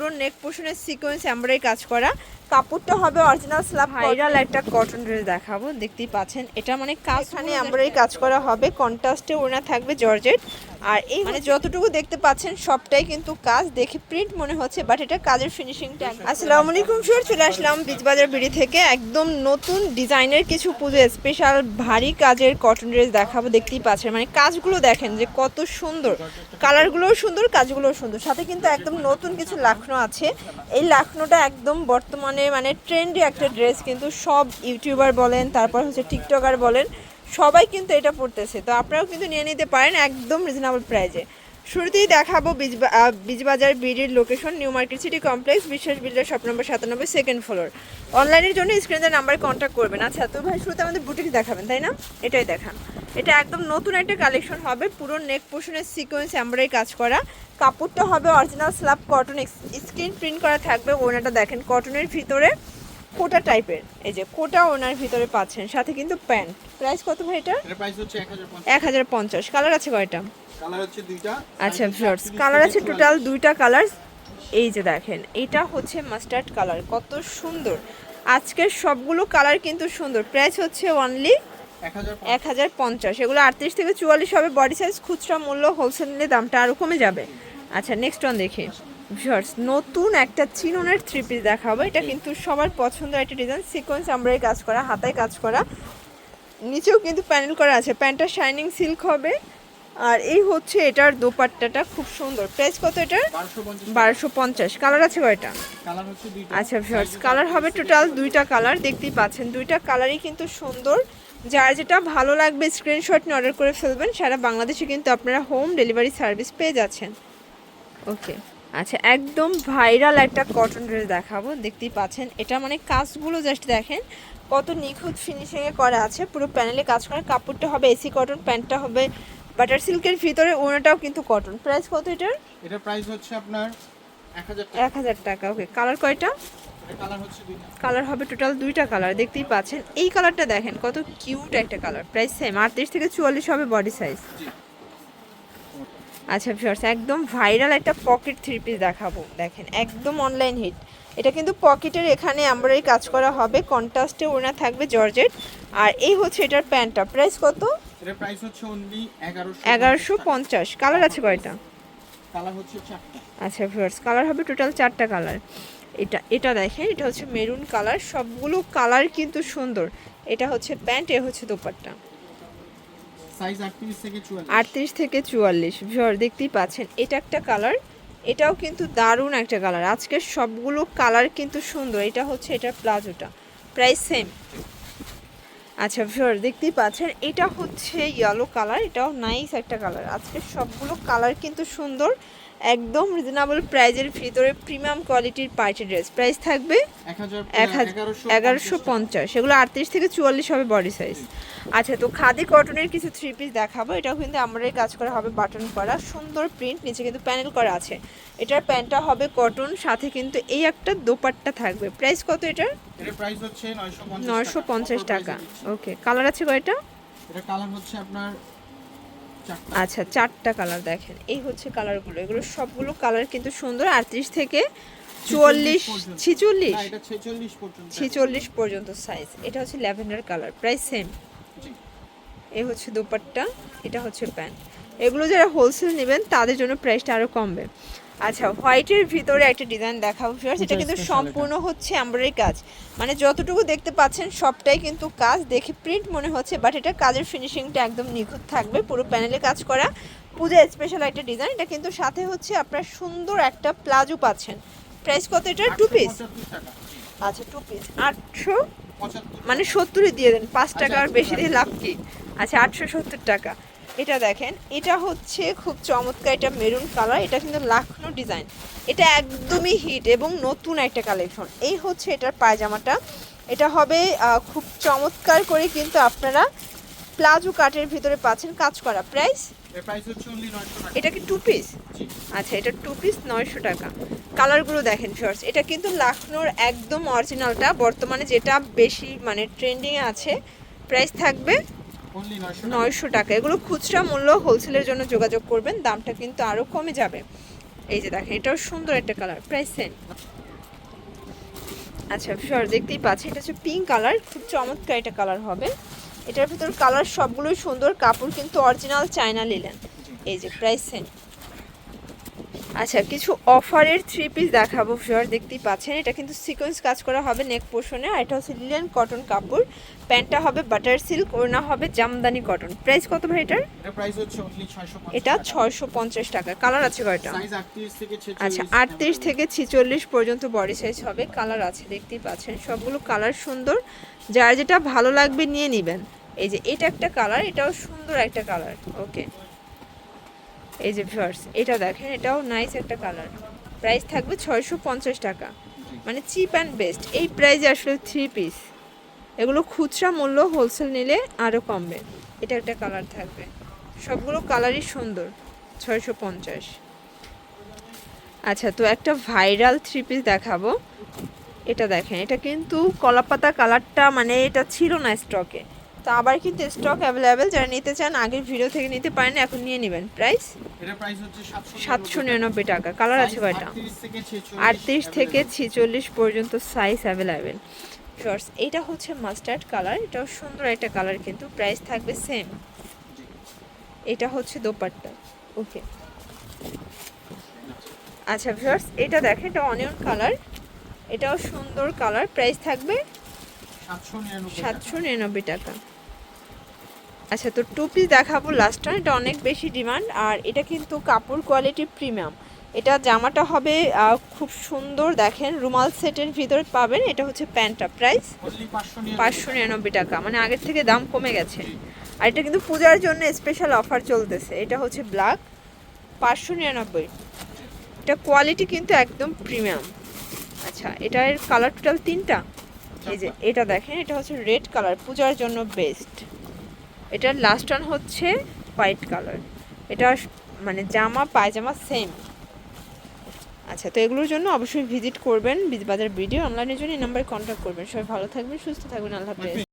পুরো নেক পোর্শনের sequence embroidery কাজ করা। কাপড়টা হবে অরিজিনাল স্ল্যাব ভাইরাল একটা কটন ড্রেস দেখাবো, দেখতেই পাচ্ছেন। এটা মানে কাজখানে এমব্রয়ডারি কাজ করা হবে, কন্ট্রাস্টে ওড়না থাকবে জর্জেট। আর এই মানে যতটুকু দেখতে পাচ্ছেন সবটাই কিন্তু কাজ, দেখে প্রিন্ট মনে হচ্ছে বাট এটা কাজের ফিনিশিংটা। আসসালামু আলাইকুম স্যার, চলে আসলাম বীজবাজার বিডি থেকে একদম নতুন ডিজাইনের কিছু পুজো স্পেশাল ভারী কাজের কটন ড্রেস দেখাবো। দেখতেই পাচ্ছেন মানে কাজগুলো দেখেন যে কত সুন্দর, কালারগুলোও সুন্দর, কাজগুলোও সুন্দর। সাথে কিন্তু একদম নতুন কিছু লাখনো আছে। এই লাখনোটা একদম বর্তমানে মানে ট্রেন্ডি একটা ড্রেস, কিন্তু সব ইউটিউবার বলেন, তারপর হচ্ছে টিকটকার বলেন, সবাই কিন্তু এটা পড়তেছে। তো আপনারাও কিন্তু নিয়ে নিতে পারেন একদম রিজনেবল প্রাইজে। শুরুতেই দেখাবো বীজবাজার বিডির location new market city complex, Biswas builder, shop number 97, second floor. অনলাইনের জন্য স্ক্রিনের নাম্বারে কন্ট্যাক্ট করবেন। আচ্ছা তো ভাই শুরুতে আমাদের বুটিক দেখাবেন তাই না? এটাই দেখান। এটা একদম নতুন একটা কালেকশন হবে, পুরো নেক পোর্শনের সিকোয়েন্স এমব্রয়ডারি কাজ করা। কাপড়টা হবে original slab cotton, screen print করা থাকবে। ওড়নাটা দেখেন কটনের ভিতরে কোটা টাইপের, এই যে কোটা ওনার ভিতরে পাচ্ছেন, সাথে কিন্তু প্যান্ট। প্রাইস কত ভাই এটা? এর প্রাইস হচ্ছে 1050। কালার আছে কয়টা? কালার হচ্ছে দুইটা। আচ্ছা ভিউয়ার্স, কালার আছে টোটাল দুইটা কালার। এই যে দেখেন এটা হচ্ছে মাস্টার্ড কালার, কত সুন্দর। আজকের সবগুলো কালার কিন্তু সুন্দর। প্রাইস হচ্ছে অনলি 1050। এগুলো 38 থেকে 44 হবে বডি সাইজ। খুচরা মূল্য, হোলসেল নিলে দামটা আরও কমে যাবে। আচ্ছা নেক্সট ওয়ান দেখি ভিউয়ার্স, নতুন একটা চিননের থ্রি পিস দেখাবো। এটা কিন্তু সবার পছন্দের একটা ডিজাইন, সিকোয়েন্স এমব্রয়ডারি কাজ করা, হাতায় কাজ করা, নিচেও কিন্তু প্যানেল করা আছে। প্যান্টটা শাইনিং সিল্ক হবে। আর এই হচ্ছে এটার দোপাট্টাটা খুব সুন্দর। প্রাইস কত এটার? 1250। কালার আছে কয়টা? কালার হচ্ছে দুইটা। আচ্ছা ভিউয়ার্স, কালার হবে টোটাল দুইটা কালার, দেখতেই পাচ্ছেন দুইটা কালারই কিন্তু সুন্দর। যার যেটা ভালো লাগবে স্ক্রিনশট নিয়ে অর্ডার করে ফেলবেন। সারা বাংলাদেশে কিন্তু আপনারা হোম ডেলিভারি সার্ভিস পেয়ে যাচ্ছেন। ওকে আচ্ছা, একদম ভাইরাল একটা কটন ড্রেস দেখাবো, দেখতেই পাচ্ছেন। এটা মানে কাজগুলো জাস্ট দেখেন কত নিখুঁত ফিনিশিংয়ে করা আছে। পুরো প্যানেলে কাজ করা। কাপড়টা হবে এসি কটন, প্যান্টটা হবে বাটার সিল্কের ভিতরে, ওনাটাও কিন্তু কটন। প্রাইস কত এটার? এটার প্রাইস হচ্ছে আপনার 1000 টাকা। 1000 টাকা। ওকে কালার কয়টা? এটা কালার হচ্ছে দুইটা। কালার হবে টোটাল দুইটা কালার, দেখতেই পাচ্ছেন। এই কালারটা দেখেন কত কিউট একটা কালার। প্রাইস সেম, 38 থেকে 44 হবে বডি সাইজ। আচ্ছা ভিউয়ার্স, একদম ভাইরাল একটা পকেট থ্রি পিস দেখাবো, দেখেন একদম অনলাইন হিট। এটা কিন্তু পকেটের এখানে এমব্রয়ডারি কাজ করা হবে, কন্ট্রাস্টে ওড়না থাকবে জর্জেট। আর এই হচ্ছে এটার প্যান্টটা। প্রাইস কত? এটার প্রাইস হচ্ছে অনলি 1150। কালার আছে কয়টা? কালার হচ্ছে চারটা। আচ্ছা ভিউয়ার্স, কালার হবে টোটাল 4টা কালার। এটা দেখেন, এটা হচ্ছে মেরুন কালার। সবগুলো কালার কিন্তু সুন্দর। এটা হচ্ছে প্যান্ট, এ হচ্ছে দোপাট্টা। সাইজ 38 থেকে 44। 38 থেকে 44। ভিউয়ার দেখতেই পাচ্ছেন, এটা একটা কালার, এটাও কিন্তু দারুণ একটা কালার। আজকের সবগুলো কালার কিন্তু সুন্দর। এটা হচ্ছে এটার প্লাজোটা। Price same. আচ্ছা ভিউয়ার দেখতেই পাচ্ছেন, এটা হচ্ছে ইয়েলো কালার, এটাও নাইস একটা কালার। আজকের সবগুলো কালার কিন্তু সুন্দর, একদম রিজনেবল প্রাইজের ভিতরে প্রিমিয়াম কোয়ালিটির পার্টি ড্রেস। প্রাইস থাকবে 1150। সেগুলো 38 থেকে 44 হবে বডি সাইজ। আচ্ছা তো খাদি কটনের কিছু থ্রি পিস দেখাবো। এটাও কিন্তু আমরাই কাজ করা হবে, বাটন করা, সুন্দর প্রিন্ট, নিচে কিন্তু প্যানেল করা আছে। এটার প্যান্টটা হবে কটন, সাথে কিন্তু এই একটা দোপাট্টা থাকবে। প্রাইস কত এটার? এর প্রাইস হচ্ছে 950 টাকা। ওকে কালার আছে কয়টা? এটা কালার হচ্ছে আপনার চারটা। আচ্ছা 4টা কালার দেখেন, এই হচ্ছে কালারগুলো। এগুলো সবগুলো কালার কিন্তু সুন্দর। 38 থেকে 44 46 না এটা 46 পর্যন্ত। 46 পর্যন্ত সাইজ। এটা হচ্ছে ল্যাভেন্ডার কালার। Price same. জি। এই হচ্ছে দোপাট্টা, এটা হচ্ছে প্যান্ট। এগুলো যারা হোলসেল নেবেন তাদের জন্য প্রাইসটা আরও কমবে। আচ্ছা হোয়াইটের ভিতরে একটা ডিজাইন দেখাবো ভিউয়ার্স। এটা কিন্তু সম্পূর্ণ হচ্ছে এমব্রয়ডারি কাজ, মানে যতটুকু দেখতে পাচ্ছেন সবটাই কিন্তু কাজ, দেখে প্রিন্ট মনে হচ্ছে বাট এটা কাজের ফিনিশিংটা একদম নিখুঁত থাকবে। পুরো প্যানেলে কাজ করা, পূজা স্পেশাল একটা ডিজাইন। এটা কিন্তু সাথে হচ্ছে আপনার সুন্দর একটা প্লাজো পাচ্ছেন। প্রাইস কত এটা? 2 পিস? 875 টাকা। আচ্ছা 2 পিস 800, 75 মানে 70 দিয়ে দেন, 5 টাকা আর বেশি দিয়ে লাভ কি। আচ্ছা 870 টাকা। এটা দেখেন, এটা হচ্ছে খুব চমৎকার, এটা মেরুন কালার। এটা কিন্তু লাখনো ডিজাইন, এটা একদমই হিট এবং নতুন একটা কালেকশন। এই হচ্ছে এটার পায়জামাটা। এটা হবে খুব চমৎকার করে কিন্তু আপনারা প্লাজো কাটের ভিতরে পাচ্ছেন কাজ করা। প্রাইস? এর প্রাইস হচ্ছে অনলি 900 টাকা। এটা কি 2 পিস? জি। আচ্ছা এটা 2 পিস 900 টাকা। কালারগুলো দেখেন ভিউয়ার্স, এটা কিন্তু লাখনোর একদম অরিজিনালটা, বর্তমানে যেটা বেশি মানে ট্রেন্ডিংয়ে আছে। প্রাইস থাকবে অনলি 900 টাকা। এগুলো খুচরা মূল্য, হোলসেলের জন্য যোগাযোগ করবেন, দামটা কিন্তু আরও কমে যাবে। এই যে দেখেন এটাও সুন্দর একটা কালার, প্রাইস সেম। আচ্ছা শিওর, দেখতেই পাচ্ছি এটা হচ্ছে পিঙ্ক কালার, খুব চমৎকার একটা কালার হবে। এটার ভিতর কালার সবগুলোই সুন্দর, কাপড় কিন্তু অরিজিনাল চায়না লিলেন। এই যে প্রাইস সেম। আচ্ছা কিছু অফারের 3 পিস দেখাবো শিওর, দেখতেই পাচ্ছেন এটা কিন্তু সিকোয়েন্স কাজ করা হবে নেক পোর্শনে, আর এটা হচ্ছে লিলেন কটন কাপড়, প্যান্টটা হবে বাটার সিল্ক, ওড়না হবে জামদানি কটন। প্রাইস কত ভাই এটার? এটা প্রাইস হচ্ছে অনলি 650। এটা 650 টাকা। কালার আছে কয়টা? সাইজ 38 থেকে 46। আচ্ছা 38 থেকে 46 পর্যন্ত বডি সাইজ হবে, কালার আছে দেখতেই পাচ্ছেন, সবগুলো কালার সুন্দর, যার যেটা ভালো লাগবে নিয়ে নেবেন। এই যে এটা একটা কালার, এটাও সুন্দর একটা কালার। ওকে, এই যে ভিউয়ার্স এটা দেখেন, এটাও নাইস একটা কালার। প্রাইস থাকবে 650 টাকা, মানে চিপ অ্যান্ড বেস্ট। এই প্রাইসে আসলে 3 পিস, এগুলো খুচরা মূল্য, হোলসেল নিলে আরও কমবে। এটা একটা কালার থাকবে, সবগুলো কালারই সুন্দর, 650। আচ্ছা তো একটা ভাইরাল 3 পিস দেখাবো, এটা দেখেন, এটা কিন্তু কলাপাতা কালারটা, মানে এটা ছিল না স্টকে, তো আবার কিন্তু স্টক অ্যাভেলেবেল, যারা নিতে চান আগের ভিডিও থেকে নিতে পারেন, এখন নিয়ে নেবেন। প্রাইস এটা প্রাইস হচ্ছে 799 টাকা। কালার আছে কয়টা? 38 থেকে 46 পর্যন্ত সাইজ অ্যাভেলেবেল। শর্টস এটা হচ্ছে মাস্টার্ড কালার, এটাও সুন্দর একটা কালার, কিন্তু প্রাইস থাকবে সেম। এটা হচ্ছে দোপাট্টা। ওকে, আচ্ছা ভিউয়ার্স এটা দেখেন, এটা অনিয়ন কালার, এটাও সুন্দর কালার, প্রাইস থাকবে 799 টাকা। আচ্ছা তো 2 পিস দেখাবো লাস্ট টাইম, এটা অনেক বেশি ডিমান্ড, আর এটা কিন্তু কাপড় কোয়ালিটি প্রিমিয়াম। এটা জামাটা হবে খুব সুন্দর, দেখেন রুমাল সেটের ভিতরে পাবেন। এটা হচ্ছে প্যান্টটা, প্রাইস 599 টাকা, মানে আগের থেকে দাম কমে গেছে। আর এটা কিন্তু পূজার জন্য স্পেশাল অফার চলতেছে। এটা হচ্ছে ব্ল্যাক, 599। এটা কোয়ালিটি কিন্তু একদম প্রিমিয়াম। আচ্ছা এটার কালার টোটাল 3টা। এই যে এটা দেখেন, এটা হচ্ছে রেড কালার, পূজার জন্য বেস্ট। এটার লাস্ট ওয়ান হচ্ছে হোয়াইট কালার, এটা মানে জামা পায়জামা সেম। আচ্ছা তো এগুলোর জন্য অবশ্যই ভিজিট করবেন বিজবাজার ভিডিও অনলাইনের জন্য এই নাম্বারে কন্ট্যাক্ট করবেন। সবাই ভালো থাকবেন, সুস্থ থাকবেন, আল্লাহ হাফেজ।